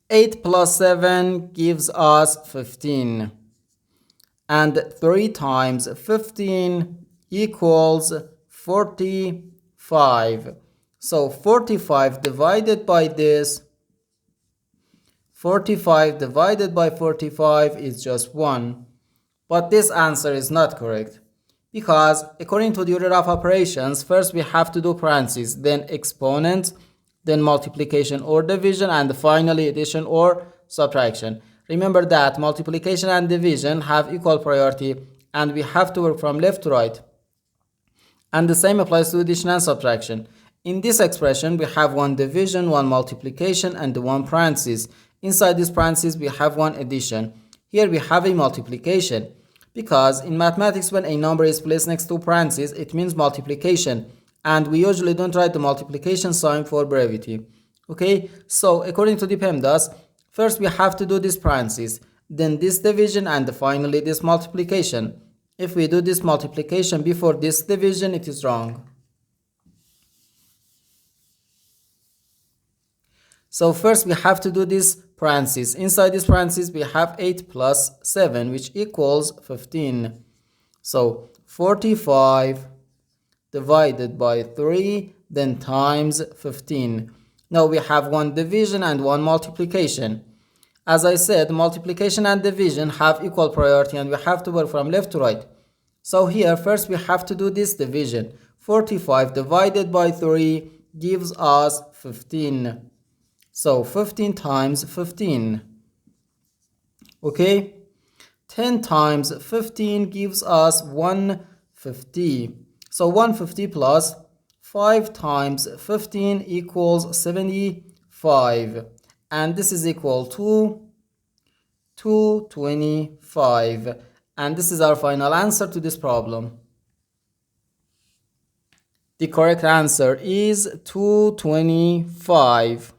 8 plus 7 gives us 15. And 3 times 15 equals 45. So 45 divided by this, 45 divided by 45 is just 1. But this answer is not correct. Because according to the order of operations, first we have to do parentheses, then exponents, then multiplication or division, and finally addition or subtraction. Remember that multiplication and division have equal priority and we have to work from left to right. And the same applies to addition and subtraction. In this expression, we have one division, one multiplication, and one parenthesis. Inside this parenthesis, we have one addition. Here we have a multiplication. Because in mathematics, when a number is placed next to parentheses, it means multiplication. And we usually don't write the multiplication sign for brevity. Okay, so according to the PEMDAS, first we have to do this parenthesis, then this division, and finally this multiplication. If we do this multiplication before this division, it is wrong. So first we have to do this parenthesis. Inside this parenthesis, we have 8 plus 7, which equals 15. So 45 divided by 3, then times 15. Now we have one division and one multiplication. As I said, multiplication and division have equal priority and we have to work from left to right. So here, first we have to do this division. 45 divided by 3 gives us 15. So 15 times 15. Okay? 10 times 15 gives us 150. So 150 plus 5 times 15 equals 75. And this is equal to 225. And this is our final answer to this problem. The correct answer is 225.